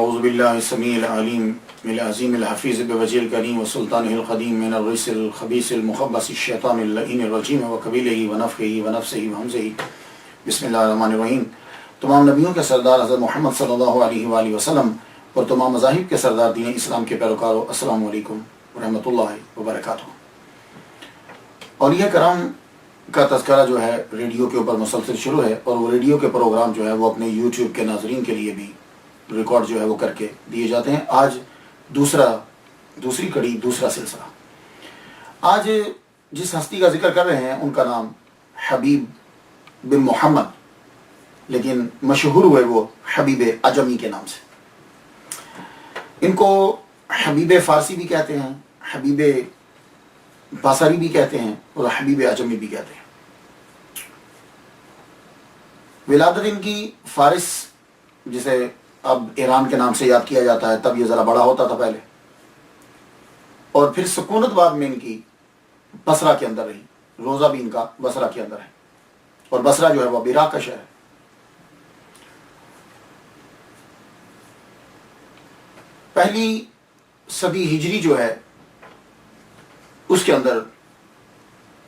اعوذ باللہ السمیع العلیم من العظیم الحفیظ بوجہ الکریم وسلطانہ القدیم من الرجس الخبیث المخبث الشیطان اللعین الرجیم وقبیلہ ونفخہ ونفثہ وہمزہ۔ بسم اللہ الرحمن الرحیم۔ تمام نبیوں کے سردار حضرت محمد صلی اللہ علیہ وآلہ وسلم اور تمام مذاہب کے سردار دین اسلام کے پیروکاروں، السلام علیکم ورحمۃ اللہ وبرکاتہ۔ اولیاء کرام کا تذکرہ جو ہے ریڈیو کے اوپر مسلسل شروع ہے، اور وہ ریڈیو کے پروگرام جو ہے وہ اپنے یوٹیوب کے ناظرین کے لیے بھی ریکارڈ جو ہے وہ کر کے دیے جاتے ہیں۔ آج دوسری کڑی، دوسرا سلسلہ۔ آج جس ہستی کا ذکر کر رہے ہیں ان کا نام حبیب بن محمد، لیکن مشہور ہوئے وہ حبیب عجمی کے نام سے۔ ان کو حبیب فارسی بھی کہتے ہیں، حبیب بصری بھی کہتے ہیں، اور حبیب عجمی بھی کہتے ہیں۔ ولادت ان کی فارس، جسے اب ایران کے نام سے یاد کیا جاتا ہے، تب یہ ذرا بڑا ہوتا تھا پہلے، اور پھر سکونت بعد میں ان کی بصرہ کے اندر رہی۔ روزہ بھی ان کا بصرہ کے اندر ہے، اور بصرہ جو ہے وہ اب عراق کا شہر ہے۔ پہلی صدی ہجری جو ہے اس کے اندر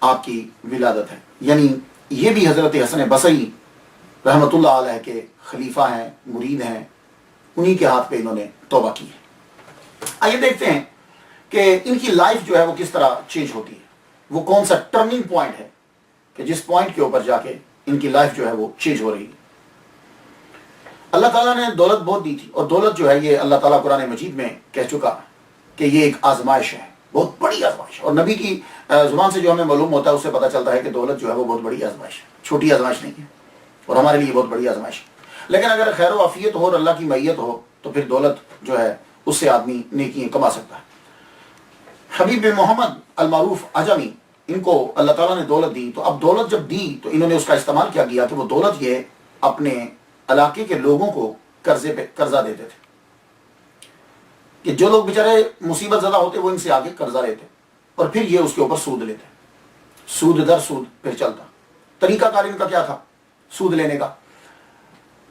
آپ کی ولادت ہے، یعنی یہ بھی حضرت حسن بصری رحمۃ اللہ علیہ کے خلیفہ ہیں، مرید ہیں، انہی کے ہاتھ پہ انہوں نے توبہ کی ہے۔ آئیے دیکھتے ہیں کہ ان کی لائف جو ہے وہ کس طرح چینج ہوتی ہے، وہ کون سا ٹرننگ پوائنٹ ہے کہ جس پوائنٹ کے اوپر جا کے ان کی لائف جو ہے وہ چینج ہو رہی ہے۔ اللہ تعالیٰ نے دولت بہت دی تھی، اور دولت جو ہے یہ اللہ تعالیٰ قرآن مجید میں کہہ چکا کہ یہ ایک آزمائش ہے، بہت بڑی آزمائش ہے، اور نبی کی زبان سے جو ہمیں معلوم ہوتا ہے اس سے پتہ چلتا ہے کہ دولت جو ہے وہ بہت بڑی آزمائش ہے، چھوٹی آزمائش نہیں ہے، اور ہمارے لیے بہت بڑی آزمائش ہے۔ لیکن اگر خیر و عافیت ہو اور اللہ کی معیت ہو تو پھر دولت جو ہے اس سے آدمی نیکیاں کما سکتا ہے۔ حبیب بن محمد المعروف عجمی، ان کو اللہ تعالیٰ نے دولت دی، تو اب دولت جب دی تو انہوں نے اس کا استعمال کیا گیا کہ وہ دولت یہ اپنے علاقے کے لوگوں کو قرضہ دیتے تھے، کہ جو لوگ بیچارے مصیبت زدہ ہوتے وہ ان سے آگے قرضہ لیتے، اور پھر یہ اس کے اوپر سود لیتے، سود در سود پھر چلتا۔ طریقہ کار ان کا کیا تھا سود لینے کا؟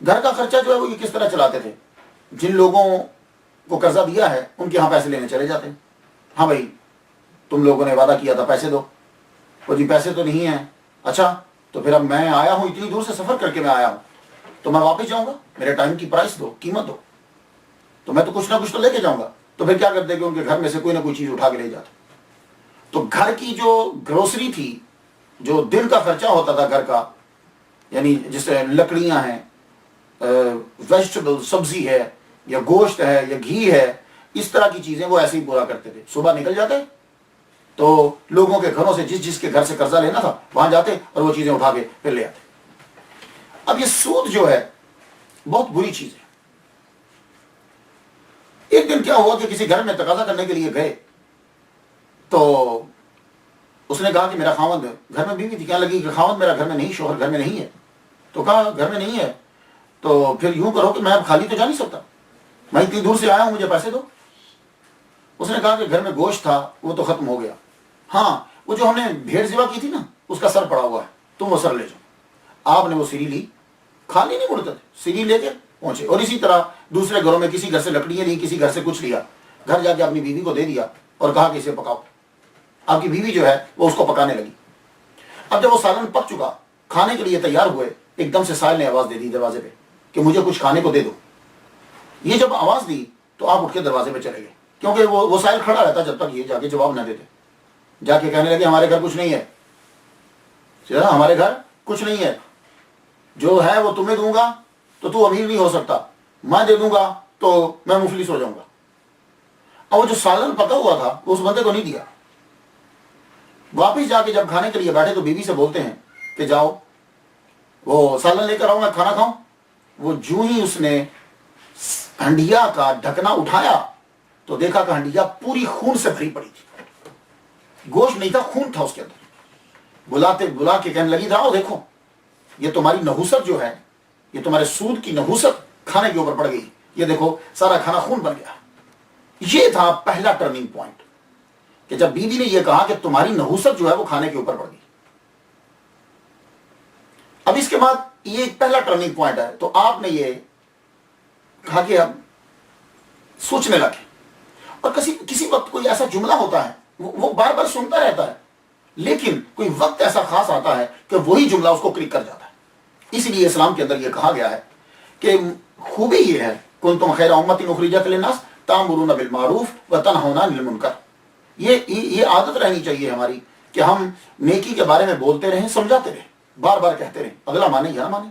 گھر کا خرچہ جو ہے وہ یہ کس طرح چلاتے تھے؟ جن لوگوں کو قرضہ دیا ہے ان کے ہاں پیسے لینے چلے جاتے ہیں۔ ہاں بھائی تم لوگوں نے وعدہ کیا تھا پیسے دو، وہ جی پیسے تو نہیں ہیں، اچھا تو پھر اب میں آیا ہوں، اتنی دور سے سفر کر کے میں آیا ہوں، تو میں واپس جاؤں گا، میرے ٹائم کی پرائس دو، قیمت دو، تو میں تو کچھ نہ کچھ تو لے کے جاؤں گا۔ تو پھر کیا کرتے کہ ان کے گھر میں سے کوئی نہ کوئی چیز اٹھا کے لے جاتے۔ تو گھر کی جو گروسری تھی، جو دن کا خرچہ ہوتا تھا گھر کا، یعنی جیسے لکڑیاں ہیں، ویجیٹیبل سبزی ہے، یا گوشت ہے، یا گھی ہے، اس طرح کی چیزیں وہ ایسے ہی پورا کرتے تھے۔ صبح نکل جاتے تو لوگوں کے گھروں سے جس کے گھر سے قرضہ لینا تھا وہاں جاتے اور وہ چیزیں اٹھا کے پھر لے آتے۔ اب یہ سود جو ہے بہت بری چیز ہے۔ ایک دن کیا ہوا کہ کسی گھر میں تقاضا کرنے کے لیے گئے، تو اس نے کہا کہ میرا خاوند، گھر میں بیوی تھی، کہنے لگی کہ خاوند میرا گھر میں نہیں، شوہر گھر میں نہیں ہے۔ تو کہا گھر میں نہیں ہے تو پھر یوں کرو کہ میں اب خالی تو جا نہیں سکتا، میں اتنی دور سے آیا ہوں، مجھے پیسے دو۔ اس نے کہا کہ گھر میں گوشت تھا وہ تو ختم ہو گیا، ہاں وہ جو ہم نے بھیڑ ذبح کی تھی نا اس کا سر پڑا ہوا ہے، تم وہ سر لے جاؤ۔ آپ نے وہ سری لی، خالی نہیں مڑتے تھے، سری لے کے پہنچے۔ اور اسی طرح دوسرے گھروں میں کسی گھر سے لکڑیاں لی، کسی گھر سے کچھ لیا، گھر جا کے اپنی بیوی کو دے دیا اور کہا کہ اسے پکاؤ۔ آپ کی بیوی جو ہے وہ اس کو پکانے لگی۔ اب جب وہ سالن پک چکا، کھانے کے لیے تیار ہوئے، ایک دم سے سائل نے آواز دے دی دروازے پہ کہ مجھے کچھ کھانے کو دے دو۔ یہ جب آواز دی تو آپ اٹھ کے دروازے پہ چلے گئے، کیونکہ وہ سائل کھڑا رہتا جب تک یہ جا کے جواب نہ دیتے۔ جا کے کہنے لگے ہمارے گھر کچھ نہیں ہے، ہمارے گھر کچھ نہیں ہے، جو ہے وہ تمہیں دوں گا تو تو امیر نہیں ہو سکتا، میں دے دوں گا تو میں مفلس ہو جاؤں گا۔ اور وہ جو سالن پکا ہوا تھا وہ اس بندے کو نہیں دیا۔ واپس جا کے جب کھانے کے لیے بیٹھے تو بیوی سے بولتے ہیں کہ جاؤ وہ سالن لے کر آؤ، میں کھانا کھاؤں۔ وہ جو ہی اس نے ہنڈیا کا ڈھکنا اٹھایا تو دیکھا کہ ہنڈیا پوری خون سے بھری پڑی تھی، گوشت نہیں تھا، خون تھا اس کے اندر۔ بلا کے کہنے لگی راؤ دیکھو یہ تمہاری نحوست جو ہے، یہ تمہارے سود کی نحوست کھانے کے اوپر پڑ گئی، یہ دیکھو سارا کھانا خون بن گیا۔ یہ تھا پہلا ٹرننگ پوائنٹ کہ جب بیوی نے یہ کہا کہ تمہاری نحوست جو ہے وہ کھانے کے اوپر پڑ گئی۔ اب اس کے بعد یہ ایک پہلا ٹرننگ پوائنٹ ہے، تو آپ نے یہ کہا کہ اب سوچنے لگے. اور کسی وقت کوئی ایسا جملہ ہوتا ہے وہ بار بار سنتا رہتا ہے, لیکن کوئی وقت ایسا خاص آتا ہے کہ وہی جملہ اس کو کلک کر جاتا ہے. اسی لیے اسلام کے اندر یہ کہا گیا ہے کہ خوبی یہ ہے کنتم خیر امۃ اخرجت للناس تأمرون بالمعروف وتنہون عن المنکر. یہ عادت رہنی چاہیے ہماری کہ ہم نیکی کے بارے میں بولتے رہیں, سمجھاتے رہیں, بار بار کہتے رہیں, اگلا مانے یا نہ مانے.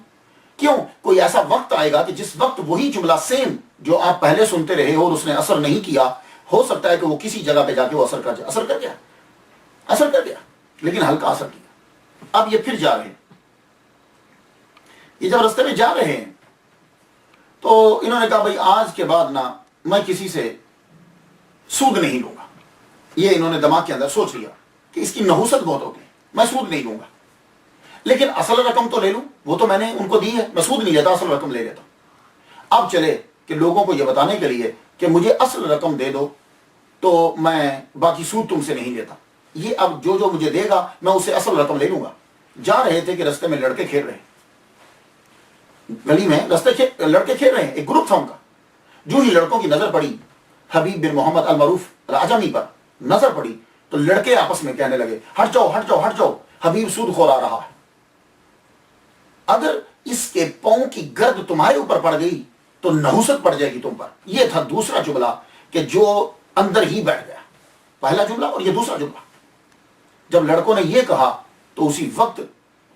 کیوں؟ کوئی ایسا وقت آئے گا کہ جس وقت وہی جملہ سیم جو آپ پہلے سنتے رہے اور اس نے اثر نہیں کیا, ہو سکتا ہے کہ وہ کسی جگہ پہ جا کے وہ اثر کر جائے. اثر کر گیا لیکن ہلکا اثر کیا. اب یہ پھر جا رہے ہیں. یہ جب رستے میں جا رہے ہیں تو انہوں نے کہا بھائی آج کے بعد نا میں کسی سے سود نہیں لوں گا. یہ انہوں نے دماغ کے اندر سوچ لیا کہ اس کی نحوست بہت ہوگی, میں سود نہیں لوں گا, لیکن اصل رقم تو لے لوں, وہ تو میں نے ان کو دی ہے, میں سود نہیں لیتا, اصل رقم لے لیتا ہوں. اب چلے کہ لوگوں کو یہ بتانے کے لیے کہ مجھے اصل رقم دے دو تو میں باقی سود تم سے نہیں لیتا, یہ اب جو مجھے دے گا میں اسے اصل رقم لے لوں گا. جا رہے تھے کہ رستے میں لڑکے کھیل رہے ہیں, گلی میں لڑکے کھیل رہے ہیں, ایک گروپ تھا ان کا. جو ہی لڑکوں کی نظر پڑی حبیب بن محمد المعروف العجمی پر نظر پڑی تو لڑکے آپس میں کہنے لگے ہٹ جاؤ ہٹ جاؤ ہٹ جاؤ, حبیب سود خور آ رہا ہے. اگر اس کے پاؤں کی گرد تمہارے اوپر پڑ گئی تو نحوست پڑ جائے گی تم پر. یہ تھا دوسرا جملہ کہ جو اندر ہی بیٹھ گیا. پہلا جملہ اور یہ دوسرا جملہ. جب لڑکوں نے یہ کہا تو اسی وقت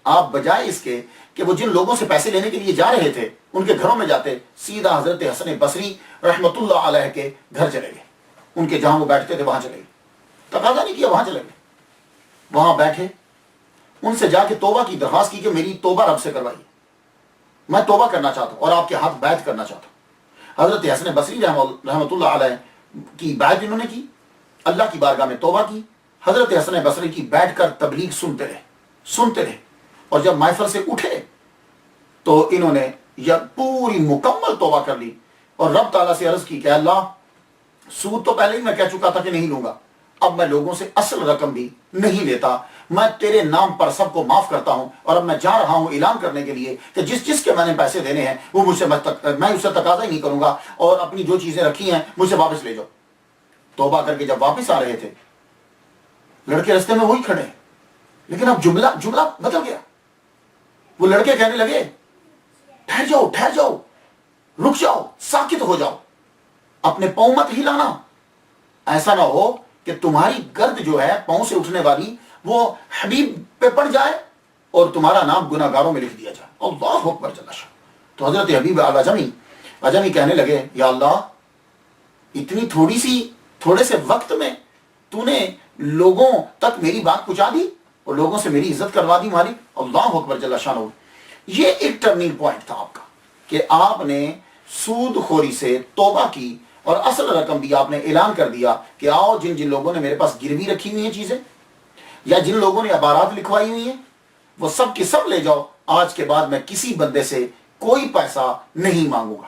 آپ بجائے اس کے کہ وہ جن لوگوں سے پیسے لینے کے لیے جا رہے تھے ان کے گھروں میں جاتے, سیدھا حضرت حسن بصری رحمت اللہ علیہ کے گھر چلے گئے. ان کے جہاں وہ بیٹھتے تھے وہاں چلے گئے. تقاضا نہیں کیا, وہاں چلے گئے. وہاں بیٹھے, ان سے جا کے توبہ کی درخواست کی کہ میری توبہ رب سے کروائیے, میں توبہ کرنا چاہتا ہوں اور آپ کے ہاتھ بیعت کرنا چاہتا ہوں. حضرت حسن بصری رحمت اللہ علیہ کی بیعت انہوں نے کی, اللہ کی بارگاہ میں توبہ کی. حضرت حسن بصری کی بیٹھ کر تبلیغ سنتے رہے اور جب محفل سے اٹھے تو انہوں نے پوری مکمل توبہ کر لی اور رب تعالیٰ سے عرض کی کہ اللہ سود تو پہلے ہی میں کہہ چکا تھا کہ نہیں لوں گا, اب میں لوگوں سے اصل رقم بھی نہیں لیتا, میں تیرے نام پر سب کو معاف کرتا ہوں. اور اب میں جا رہا ہوں اعلان کرنے کے لیے کہ جس کے میں نے پیسے دینے ہیں وہ مجھ سے میں اس سے تقاضا ہی نہیں کروں گا, اور اپنی جو چیزیں رکھی ہیں مجھ سے واپس لے جاؤ. توبہ کر کے جب واپس آ رہے تھے لڑکے رستے میں وہی کھڑے, لیکن اب جملہ بدل گیا. وہ لڑکے کہنے لگے ٹھہر جاؤ, رک جاؤ, ساکت ہو جاؤ, اپنے پاؤں مت ہلانا. ایسا نہ ہو کہ تمہاری گرد جو ہے پاؤں سے اٹھنے والی وہ حبیب پہ پڑ جائے اور تمہارا نام گناہ گاروں میں لکھ دیا جائے. اللہ اکبر جل شان. تو حضرت حبیب العجمی کہنے لگے یا اللہ اتنی تھوڑے سے وقت میں تو نے لوگوں تک میری بات پہنچا دی اور لوگوں سے میری عزت کروا دی مالک. اللہ اکبر جل شانہ. یہ ایک ٹرننگ پوائنٹ تھا آپ کا کہ آپ نے سود خوری سے توبہ کی اور اصل رقم بھی آپ نے اعلان کر دیا کہ آؤ جن لوگوں نے میرے پاس گروی رکھی ہوئی ہیں چیزیں یا جن لوگوں نے عبارات لکھوائی ہوئی ہیں وہ سب کے سب لے جاؤ, آج کے بعد میں کسی بندے سے کوئی پیسہ نہیں مانگوں گا.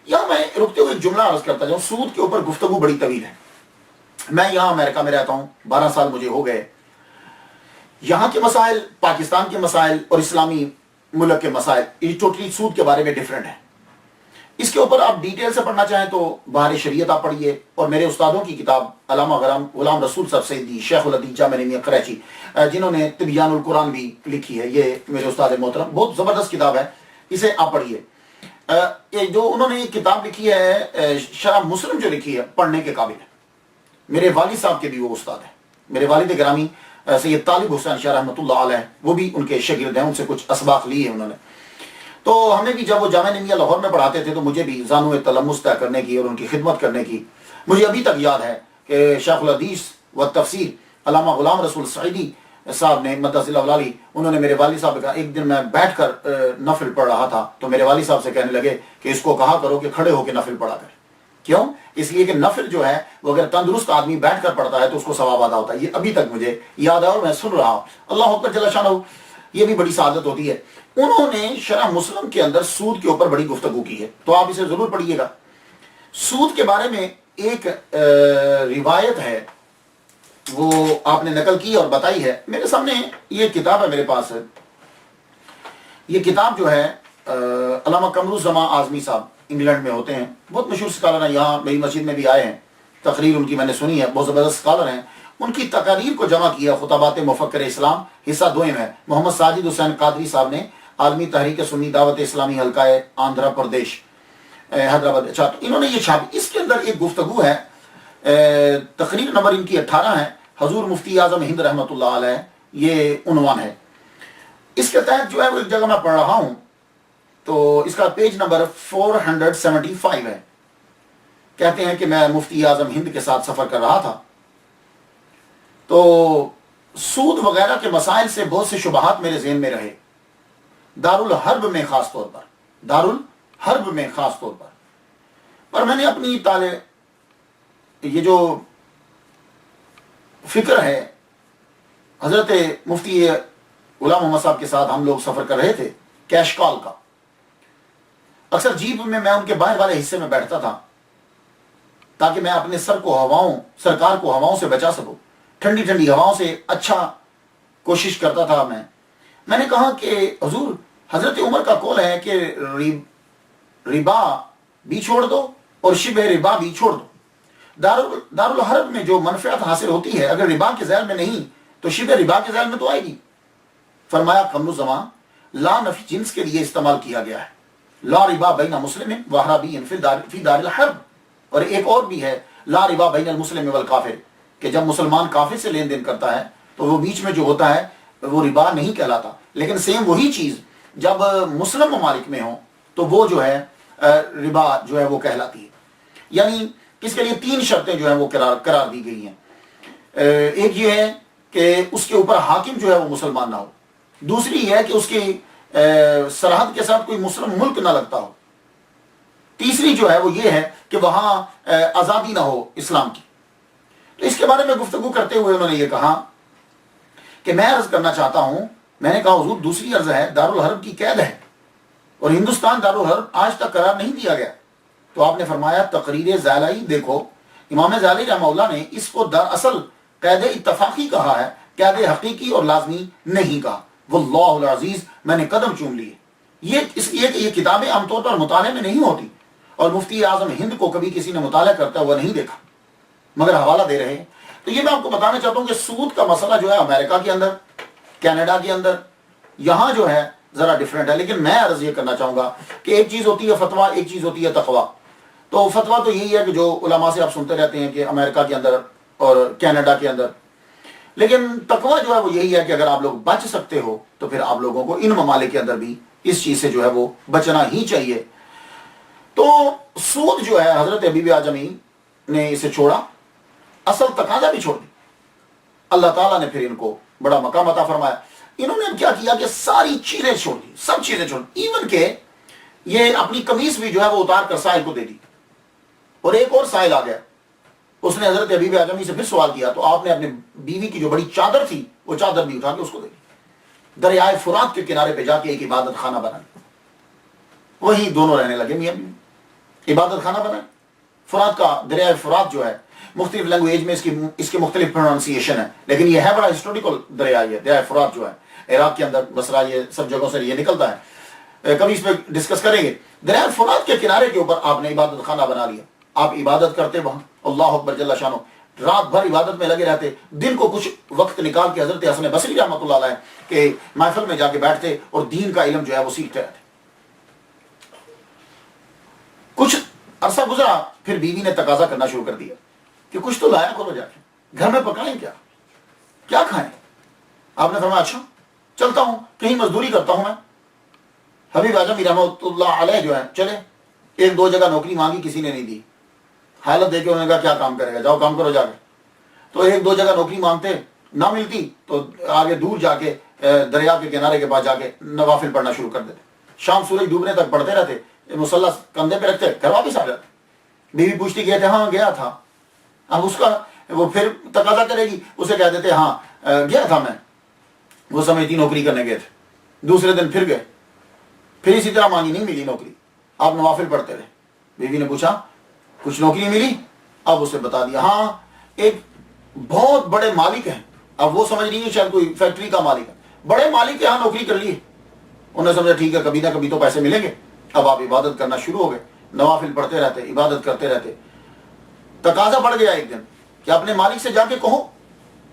یہاں میں رکتے ہوئے ایک جملہ عرض کرتا جاؤں. سود کے اوپر گفتگو بڑی طویل ہے. میں یہاں امریکہ میں رہتا ہوں, 12 سال مجھے ہو گئے. یہاں کے مسائل, پاکستان کے مسائل اور اسلامی ملک کے مسائل یہ ٹوٹلی سود کے بارے میں ڈیفرنٹ ہے. اس کے اوپر آپ ڈیٹیل سے پڑھنا چاہیں تو بہار شریعت آپ پڑھیے, اور میرے استادوں کی کتاب علامہ غلام رسول صاحب سیدی شیخ الحدیث جامع نمیہ کراچی جنہوں نے تبیان القرآن بھی لکھی ہے, یہ میرے استاد محترم, بہت زبردست کتاب ہے, اسے آپ پڑھیے. جو انہوں نے کتاب لکھی ہے شرح مسلم جو لکھی ہے پڑھنے کے قابل ہے. میرے والد صاحب کے بھی وہ استاد ہیں, میرے والد گرامی سید طالب حسین شاہ رحمۃ اللہ علیہ, وہ بھی ان کے شاگرد ہیں, ان سے کچھ اسباق لیے انہوں نے. تو ہمیں بھی جب وہ جامع نمیہ لاہور میں پڑھاتے تھے تو مجھے بھی زانو تلمس طے کرنے کی اور ان کی خدمت کرنے کی مجھے ابھی تک یاد ہے کہ شیخ الحدیث و تفسیر علامہ غلام رسول سعیدی صاحب نے مدث اللہ علی, انہوں نے میرے والد صاحب کا ایک دن میں بیٹھ کر نفل پڑھ رہا تھا تو میرے والد صاحب سے کہنے لگے کہ اس کو کہا کرو کہ کھڑے ہو کے نفل پڑھا کر. کیوں؟ اس لیے کہ نفل جو ہے وہ اگر تندرست آدمی بیٹھ کر پڑھتا ہے تو اس کو ثواب ادا ہوتا ہے. یہ ابھی تک مجھے یاد ہے اور میں سن رہا ہوں. اللہ اکبر جل شانہ. یہ بھی بڑی سعادت ہوتی ہے. انہوں نے شرح مسلم کے اندر سود کے اوپر بڑی گفتگو کی ہے, تو آپ اسے ضرور پڑھیے گا. سود کے بارے میں ایک روایت ہے, وہ آپ نے نقل کی اور بتائی ہے. میرے سامنے یہ کتاب ہے, میرے پاس ہے یہ کتاب جو ہے علامہ قمر الزمان اعظمی صاحب انگلینڈ میں ہوتے ہیں، بہت مشہور اسکالر ہیں، یہاں میری مسجد میں بھی آئے ہیں، تقریر ان کی میں نے سنی ہے، بہت زبردست اسکالر ہیں، ان کی تقاریر کو جمع کیا خطبات مفکر اسلام حصہ دوئم ہے، محمد ساجد حسین قادری صاحب نے، عالمی تحریک سنی دعوت اسلامی حلقہ آندھرا پردیش حیدرآباد، اچھا تو انہوں نے یہ چھاپی، اس کے اندر ایک گفتگو ہے، تقریر نمبر ان کی 18 ہے، حضور مفتی اعظم ہند رحمۃ اللہ علیہ، یہ عنوان ہے۔ اس کے تحت جو ہے وہ ایک جگہ میں پڑھ رہا ہوں تو اس کا پیج نمبر 475 ہے، کہتے ہیں کہ میں مفتی اعظم ہند کے ساتھ سفر کر رہا تھا تو سود وغیرہ کے مسائل سے بہت سے شبہات میرے ذہن میں رہے، دارالحرب میں خاص طور پر، دارالحرب میں خاص طور پر میں نے اپنی یہ جو فکر ہے، حضرت مفتی غلام محمد صاحب کے ساتھ ہم لوگ سفر کر رہے تھے کیش کال کا، اکثر جیپ میں ان کے باہر والے حصے میں بیٹھتا تھا تاکہ میں اپنے سرکار کو ہواؤں سے بچا سکوں، ٹھنڈی ٹھنڈی ہواؤں سے اچھا کوشش کرتا تھا میں نے کہا کہ حضور حضرت عمر کا قول ہے کہ ربا بھی چھوڑ دو اور شبہ ربا بھی چھوڑ دو، دارالحرب میں جو منفعت حاصل ہوتی ہے اگر ربا کے ذیل میں نہیں تو شبہ ربا کے ذیل میں تو آئے گی۔ فرمایا قمر زمان لا نفی جنس کے لیے استعمال کیا گیا ہے، لا ربا بین مسلم و اعرابی فی دار الحرب، اور ایک اور بھی ہے لا ربا بین المسلم والکافر، کہ جب مسلمان کافر سے لین دین کرتا ہے تو وہ بیچ میں جو ہوتا ہے وہ ربا نہیں کہلاتا، لیکن سیم وہی چیز جب مسلم ممالک میں ہو تو وہ جو ہے ربا جو ہے وہ کہلاتی ہے۔ یعنی اس کے لیے 3 شرطیں جو ہیں وہ قرار دی گئی ہیں، ایک یہ ہے کہ اس کے اوپر حاکم جو ہے وہ مسلمان نہ ہو، دوسری ہے کہ اس کی سرحد کے ساتھ کوئی مسلم ملک نہ لگتا ہو، تیسری جو ہے وہ یہ ہے کہ وہاں آزادی نہ ہو اسلام کی۔ تو اس کے بارے میں گفتگو کرتے ہوئے انہوں نے یہ کہا کہ میں عرض کرنا چاہتا ہوں، میں نے کہا حضور دوسری عرض ہے دارالحرب کی قید ہے اور ہندوستان دارالحرب آج تک قرار نہیں دیا گیا، تو آپ نے فرمایا تقریر زیلائی دیکھو، امام زیلائی رحمہ اللہ نے اس کو دراصل قید اتفاقی کہا ہے، قید حقیقی اور لازمی نہیں کہا، واللہ العزیز میں نے قدم چوم لیے۔ یہ کتابیں عام طور پر مطالعے میں نہیں ہوتی اور مفتی اعظم ہند کو کبھی کسی نے مطالعہ کرتا ہوا نہیں دیکھا، مگر حوالہ دے رہے ہیں۔ تو یہ میں آپ کو بتانا چاہتا ہوں کہ سود کا مسئلہ جو ہے امریکہ کے اندر، کینیڈا کے اندر، یہاں جو ہے ذرا ڈیفرنٹ ہے، لیکن میں عرض یہ کرنا چاہوں گا کہ ایک چیز ہوتی ہے فتویٰ، ایک چیز ہوتی ہے تقویٰ۔ تو فتویٰ تو یہی ہے کہ جو علماء سے آپ سنتے رہتے ہیں کہ امریکہ کے اندر اور کینیڈا کے اندر، لیکن تقویٰ جو ہے وہ یہی ہے کہ اگر آپ لوگ بچ سکتے ہو تو پھر آپ لوگوں کو ان ممالک کے اندر بھی اس چیز سے جو ہے وہ بچنا ہی چاہیے۔ تو سود جو ہے حضرت حبیب اعظمی نے اسے چھوڑا، اصل تقاضا بھی چھوڑ دی، اللہ تعالیٰ نے پھر ان کو بڑا مقام عطا فرمایا۔ انہوں نے کیا کیا کہ ساری چیزیں چھوڑ دی، سب چیزیں چھوڑ دی، ایون کہ یہ اپنی قمیص بھی جو ہے وہ اتار کر سائل کو دے دی، اور ایک اور سائل آ گیا، اس نے حضرت حبیب اعظمی سے پھر سوال کیا تو آپ نے اپنے بیوی کی جو بڑی چادر تھی وہ چادر بھی اٹھا کے اس کو دے دی، دریائے فرات کے کنارے پہ جا کے ایک عبادت خانہ بنا لیا، وہیں دونوں رہنے لگے، میاں بیوی عبادت خانہ بنا۔ فرات کا دریائے فرات جو ہے مختلف لینگویج میں اس کے مختلف پروننسیشن ہے، لیکن یہ ہے بڑا ہسٹوریکل دریا، یہ دریائے فرات جو ہے عراق کے اندر بصرہ یہ سب جگہوں سے یہ نکلتا ہے، کبھی اس پہ ڈسکس کریں گے۔ دریائے فرات کے کنارے کے اوپر آپ نے عبادت خانہ بنا لیا، آپ عبادت کرتے وہاں، اللہ اکبر جل شانہ، رات بھر عبادت میں لگے رہتے، دن کو کچھ وقت نکال کے حضرت حسن بصری رحمۃ اللہ علیہ کے محفل میں جا کے بیٹھتے اور دین کا علم جو ہے وہ سیکھتے رہتے۔ کچھ عرصہ گزرا، پھر بیوی نے تقاضا کرنا شروع کر دیا کہ کچھ تو لایا کرو، جا کے گھر میں پکائیں، کیا کھائیں؟ آپ نے فرمایا اچھا چلتا ہوں، کہیں مزدوری کرتا ہوں میں۔ حبیب اعظمی رحمۃ اللہ علیہ جو ہے چلے، 1-2 جگہ نوکری مانگی، کسی نے نہیں دی، حالت دیکھ کے انہوں نے کہا کیا کام کرے گا، جاؤ کام کرو جا کے۔ تو 1-2 جگہ نوکری مانگتے، نہ ملتی تو آگے دور جا کے دریا کے کنارے کے پاس جا کے نوافل پڑھنا شروع کر دیتے، شام سورج ڈوبنے تک پڑھتے رہتے، مصلح کندھے پہ رکھتے، گھر واپس آ جاتے۔ بیوی پوچھتی گئے تھے، ہاں گیا تھا، اب اس کا وہ پھر تقاضا کرے گی، اسے کہہ دیتے ہاں گیا تھا میں، وہ سمجھتی نوکری کرنے گئے تھے، دوسرے دن پھر گئے، پھر اسی طرح مانگی، نہیں ملی نوکری، آپ نوافل پڑھتے رہے۔ بیوی نے پوچھا کچھ نوکری ملی؟ اب اسے بتا دیا ہاں ایک بہت بڑے مالک ہیں، اب وہ سمجھ رہی ہے شاید کوئی فیکٹری کا مالک ہے، بڑے مالک کے ہاں نوکری کر لی، انہوں نے سمجھا ٹھیک ہے کبھی نہ کبھی تو پیسے ملیں گے، اب آپ عبادت کرنا شروع ہو گئے۔ نوافل پڑھتے رہتے, عبادت کرتے رہتے. تقاضا بڑھ گیا ایک دن کہ اپنے مالک سے جا کے کہو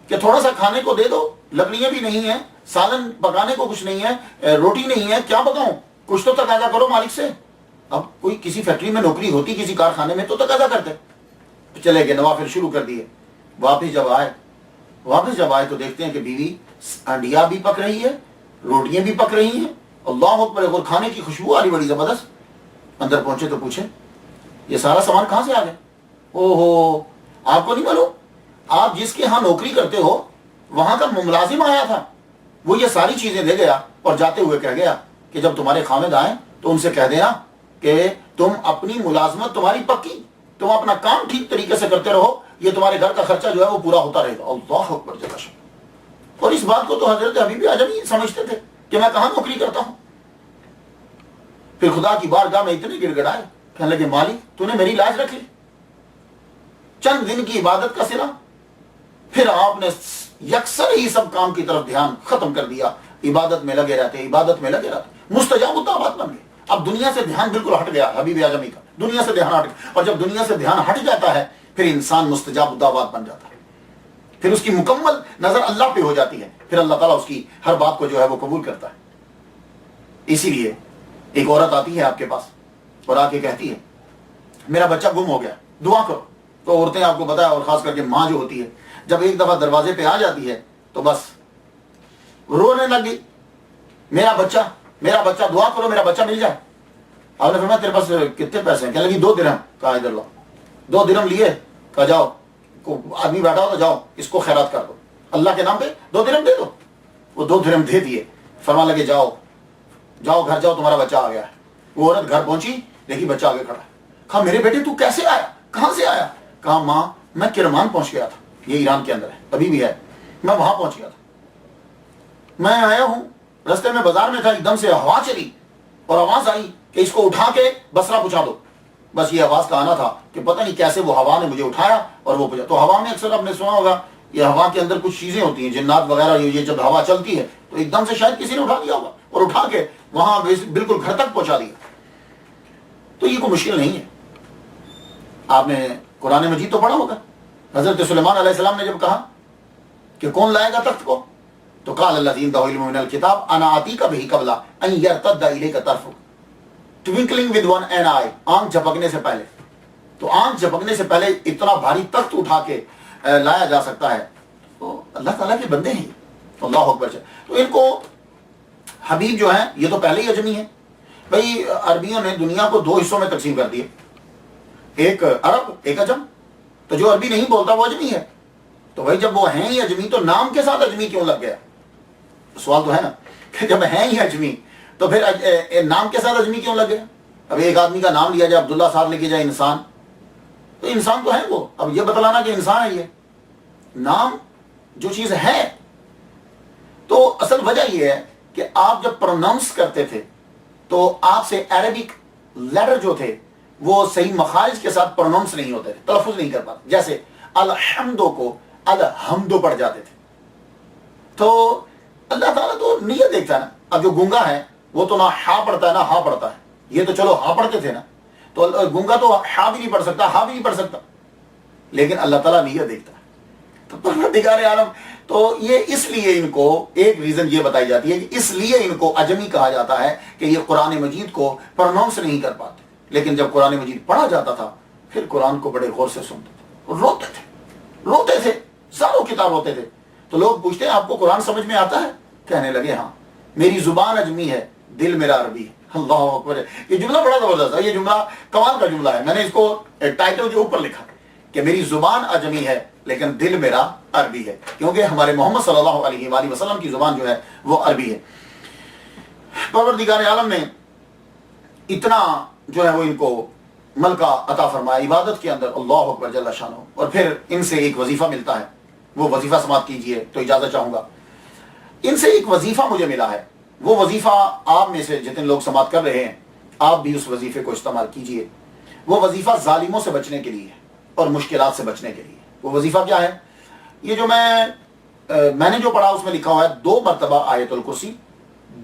کہ تھوڑا سا کھانے کو دے دو, لکڑیاں بھی نہیں ہیں, سالن پکانے کو کچھ نہیں ہے, روٹی نہیں ہے, کیا پکاؤں, کچھ تو تقاضا کرو مالک سے. اب کوئی کسی فیکٹری میں نوکری ہوتی, کسی کارخانے میں, تو تقاضا کرتے. چلے گئے, نوافل شروع کر دیے. واپس جب آئے تو دیکھتے ہیں کہ بیوی انڈیا بھی پک رہی ہے, روٹیاں بھی پک رہی ہیں. اللہ اکبر, اور کھانے کی خوشبو آ رہی بڑی زبردست. اندر پہنچے تو پوچھے یہ سارا سامان کہاں سے آ گیا؟ او ہو, آپ کو نہیں معلوم, آپ جس کے ہاں نوکری کرتے ہو وہاں کا ملازم آیا تھا, وہ یہ ساری چیزیں لے گیا اور جاتے ہوئے کہہ گیا کہ جب تمہارے خامد آئیں تو ان سے کہہ دینا کہ تم اپنی ملازمت تمہاری پکی, تم اپنا کام ٹھیک طریقے سے کرتے رہو, یہ تمہارے گھر کا خرچہ جو ہے وہ پورا ہوتا رہے گا. اللہ اکبر جل شانہ. اور اس بات کو تو حضرت حبیب اعظمی سمجھتے تھے کہ میں کہاں نوکری کرتا ہوں. پھر خدا کی بارگاہ میں اتنے گڑ گڑائے, کہنے لگے مالک تو نے میری لاج رکھ لی, چند دن کی عبادت کا صلہ. پھر آپ نے یکسر ہی سب کام کی طرف دھیان ختم کر دیا, عبادت میں لگے رہتے, مستجاب الدعوات بن گئے. اب دنیا سے دھیان بالکل ہٹ گیا حبیب اعظمی کا, دنیا سے دھیان ہٹ گیا. اور جب دنیا سے دھیان ہٹ جاتا ہے پھر انسان مستجاب الدعوات بن جاتا ہے, پھر اس کی مکمل نظر اللہ پہ ہو جاتی ہے, پھر اللہ تعالیٰ اس کی ہر بات کو جو ہے وہ قبول کرتا ہے. اسی لیے ایک عورت آتی ہے آپ کے پاس اور آ کے کہتی ہے میرا بچہ گم ہو گیا, دعا کرو. تو عورتیں آپ کو بتایا, اور خاص کر کے ماں جو ہوتی ہے, جب ایک دفعہ دروازے پہ آ جاتی ہے تو بس رونے لگ گئی, میرا بچہ دعا کرو, میرا بچہ مل جائے. آپ نے فرمایا تیرے پاس کتنے پیسے ہیں؟ کہنے لگی 2 درہم. کہا ادھر لاؤ. 2 درہم لیے, کہا جاؤ, آدمی بیٹھا ہو تو جاؤ اس کو خیرات کر دو, اللہ کے نام پہ 2 درہم دے دو. وہ 2 درہم دے دیے. فرمان لگے جاؤ گھر جاؤ, تمہارا بچہ آ گیا ہے. وہ عورت گھر پہنچی, دیکھی بچہ آگے کھڑا ہے. کہا میرے بیٹے تو کیسے آیا, کہاں سے آیا؟ کہا ماں میں کرمان پہنچ گیا تھا, یہ ایران کے اندر ہے, ابھی بھی ہے, میں وہاں پہنچ گیا تھا. میں آیا ہوں, رستے میں بازار میں تھا, ایک دم سے ہوا چلی اور آواز آئی کہ اس کو اٹھا کے بصرہ پہنچا دو. بس یہ آواز کا آنا تھا کہ پتہ نہیں کیسے وہ ہوا نے مجھے اٹھایا اور وہ پہنچا. تو ہوا میں اکثر آپ نے سنا ہوگا یہ ہوا کے اندر کچھ چیزیں ہوتی ہیں, جنات وغیرہ, یہ جب ہوا چلتی ہے تو ایک دم سے شاید کسی نے اٹھا دیا ہوگا اور اٹھا کے وہاں بالکل گھر تک پہنچا دیا. تو یہ کوئی مشکل نہیں ہے. آپ نے قرآن مجید تو پڑھا ہوگا, حضرت سلیمان علیہ السلام نے جب کہا کہ کون لائے گا تخت کو, تو قال الذی عنده علم من الکتاب انا آتیک بہ قبل ان یرتد الیک طرفک, ٹوئنکلنگ ود ون این آئی, آنکھ جھپکنے سے پہلے. تو آنکھ جھپکنے سے پہلے اتنا بھاری تخت اٹھا کے لایا جا سکتا ہے. تو اللہ تعالیٰ کے بندے ہیں, اللہ اکبر. تو ان کو حبیب جو ہیں یہ تو پہلے ہی اجمی ہیں. بھائی عربیوں نے دنیا کو 2 حصوں میں تقسیم کر دیے, ایک عرب ایک عجم. تو جو عربی نہیں بولتا وہ اجمی ہے. تو بھائی جب وہ ہیں ہی اجمی تو نام کے ساتھ اجمی کیوں لگ گیا؟ سوال تو ہے نا, کہ جب ہیں ہی اجمی تو پھر نام کے ساتھ اجمی کیوں لگ گیا؟ اب ایک آدمی کا نام لیا جائے, عبداللہ صاحب لکھے جائے انسان, تو انسان تو ہے وہ. اب یہ بتلانا کہ انسان ہے, یہ نام جو چیز ہے. تو اصل وجہ یہ ہے کہ آپ جب پروناؤنس کرتے تھے تو آپ سے عربک لیٹر جو تھے وہ صحیح مخارج کے ساتھ پروناؤنس نہیں ہوتے تھے, تلفظ نہیں کر پاتے. جیسے الحمدو کو الحمدو پڑھ جاتے تھے. تو اللہ تعالیٰ تو نیت دیکھتا ہے نا. اب جو گونگا ہے وہ تو نہ ہا پڑھتا ہے نہ ہا پڑھتا ہے, یہ تو چلو ہا پڑھتے تھے نا, تو گونگا تو ہا بھی نہیں پڑھ سکتا, ہا بھی نہیں پڑھ سکتا, لیکن اللہ تعالیٰ نیت دیکھتا ہے. تو پروردگار عالم, تو یہ اس لیے ان کو ایک ریزن یہ بتائی جاتی ہے کہ اس لیے ان کو اجمی کہا جاتا ہے کہ یہ قرآن مجید کو پروناؤنس نہیں کر پاتے. لیکن جب قرآن مجید پڑھا جاتا تھا پھر قرآن کو بڑے غور سے سنتے تھے اور روتے تھے, ساروں کتاب روتے تھے. تو لوگ پوچھتے ہیں آپ کو قرآن سمجھ میں آتا ہے؟ کہنے لگے ہاں, میری زبان اجمی ہے, دل میرا عربی ہے. اللہ اکبر. یہ جملہ بڑا زبردست ہے, یہ جملہ کمال کا جملہ ہے. میں نے اس کو ٹائٹل کے اوپر لکھا کہ میری زبان اجمی ہے لیکن دل میرا عربی ہے, کیونکہ ہمارے محمد صلی اللہ علیہ وآلہ وسلم کی زبان جو ہے وہ عربی ہے. پروردگار عالم نے اتنا جو ہے وہ ان کو ملکہ عطا فرمایا عبادت کے اندر, اللہ اکبر جل شانہ. اور پھر ان سے ایک وظیفہ ملتا ہے, وہ وظیفہ سماعت کیجئے تو اجازت چاہوں گا. ان سے ایک وظیفہ مجھے ملا ہے, وہ وظیفہ آپ میں سے جتنے لوگ سماعت کر رہے ہیں آپ بھی اس وظیفے کو استعمال کیجئے. وہ وظیفہ ظالموں سے بچنے کے لیے اور مشکلات سے بچنے کے لیے. وہ وظیفہ کیا ہے؟ یہ جو میں نے جو پڑھا اس میں لکھا ہوا ہے 2 مرتبہ آیت الکرسی,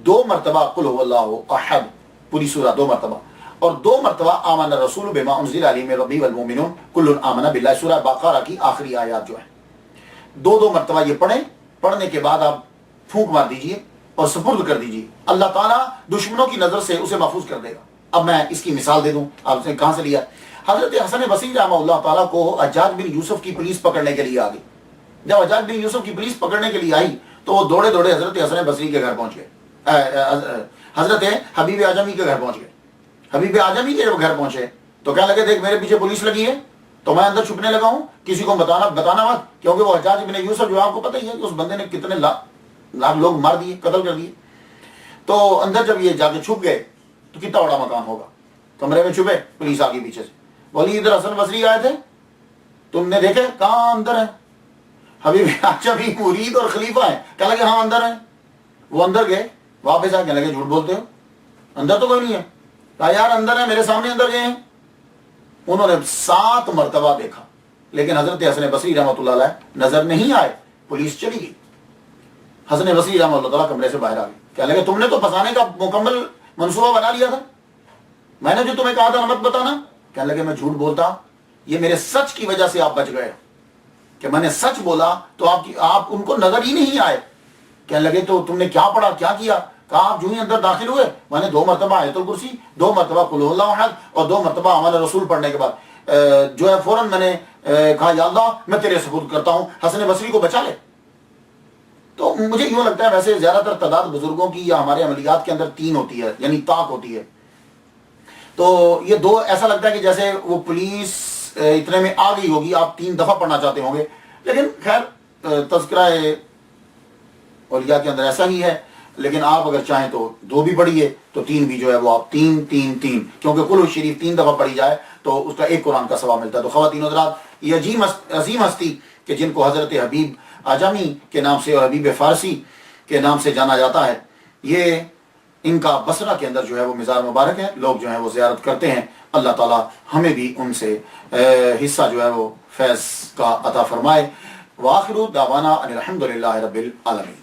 2 مرتبہ قل هو اللہ احد, پوری سورہ 2 مرتبہ, اور 2 مرتبہ آمن الرسول بما انزل علیہ من ربی والمؤمنون کل آمن باللہ، سورہ بقرہ کی آخری آیات جو ہیں 2 مرتبہ یہ پڑھیں، پڑھنے کے بعد آپ پھونک مار دیجئے اور سپرد کر دیجئے، اللہ تعالیٰ دشمنوں کی نظر سے اسے محفوظ کر دے گا۔ اب میں اس کی مثال دے دوں، آپ نے کہاں سے لیا؟ حضرت حسن بصری رحمہ اللہ تعالیٰ کو حجاج بن یوسف کی پولیس پکڑنے کے لیے آ گئی۔ جب حجاج بن یوسف کی پولیس پکڑنے کے لیے آئی تو وہ دوڑے دوڑے حضرت حسن بصری کے گھر پہنچ گئے، حضرت حبیب اعجمی کے گھر پہنچ گئے۔ حبیب اعجمی کے جب گھر پہنچے تو کہنے لگے دیکھ میرے پیچھے پولیس لگی ہے تو میں اندر چھپنے لگا ہوں، کسی کو بتانا مت، کیونکہ وہ حجاج بن یوسف جو آپ کو پتہ ہی ہے کہ اس بندے نے کتنے لاکھ لوگ مار دیے، قتل کر دیے۔ تو اندر جب یہ جا کے چھپ گئے تو کتنا بڑا مکان ہوگا، کمرے میں چھپے، پولیس آگے پیچھے سے بولی ادھر حسن بصری آئے تھے، تم نے دیکھے کہاں؟ اندر ہے۔ حبیب اعجمی مرید اور خلیفہ ہیں، کہنے لگے ہاں اندر ہیں۔ وہ اندر گئے، واپس آ کہنے لگے جھوٹ بولتے ہو، اندر تو کوئی نہیں ہے۔ کہا یار اندر ہے، میرے سامنے اندر گئے ہیں۔ انہوں نے 7 مرتبہ دیکھا لیکن حضرت حسن بصری رحمۃ اللہ علیہ نظر نہیں آئے، پولیس چلی گئی۔ حسن بصری رحمۃ اللہ تعالیٰ کمرے سے باہر آ گئے، کہنے لگے تم نے تو پھنسانے کا مکمل منصوبہ بنا لیا تھا، میں نے جو تمہیں کہا تھا مت بتانا۔ کہنے لگے میں جھوٹ بولتا، یہ میرے سچ کی وجہ سے آپ بچ گئے کہ میں نے سچ بولا تو آپ ان کو نظر ہی نہیں آئے۔ کہنے لگے تو تم نے کیا پڑھا، کیا کیا؟ کہا آپ جو ہی اندر داخل ہوئے میں نے 2 مرتبہ آیت الکرسی، 2 مرتبہ قل اللہ احد اور 2 مرتبہ آمن الرسول پڑھنے کے بعد جو ہے فوراً میں نے کہا یا اللہ میں تیرے سپرد کرتا ہوں، حسن بصری کو بچا لے۔ تو مجھے یوں لگتا ہے ویسے زیادہ تر تعداد بزرگوں کی یا ہمارے عملیات کے اندر 3 ہوتی ہے، یعنی طاق ہوتی ہے۔ تو یہ 2 ایسا لگتا ہے کہ جیسے وہ پولیس اتنے میں آ گئی ہوگی، آپ 3 دفعہ پڑھنا چاہتے ہوں گے، لیکن خیر تذکرہ اولیاء کے اندر ایسا ہی ہے، لیکن آپ اگر چاہیں تو 2 بھی پڑھیے تو 3 بھی جو ہے وہ آپ 3 کیونکہ کل شریف 3 دفعہ پڑھی جائے تو اس کا 1 قرآن کا ثواب ملتا ہے۔ تو خواتین و حضرات، یہ عظیم ہستی کہ جن کو حضرت حبیب اعجمی کے نام سے اور حبیب فارسی کے نام سے جانا جاتا ہے، یہ ان کا بصرہ کے اندر جو ہے وہ مزار مبارک ہے، لوگ جو ہیں وہ زیارت کرتے ہیں۔ اللہ تعالی ہمیں بھی ان سے حصہ جو ہے وہ فیض کا عطا فرمائے۔ وآخر دعوانا ان الحمد للہ رب العالمین۔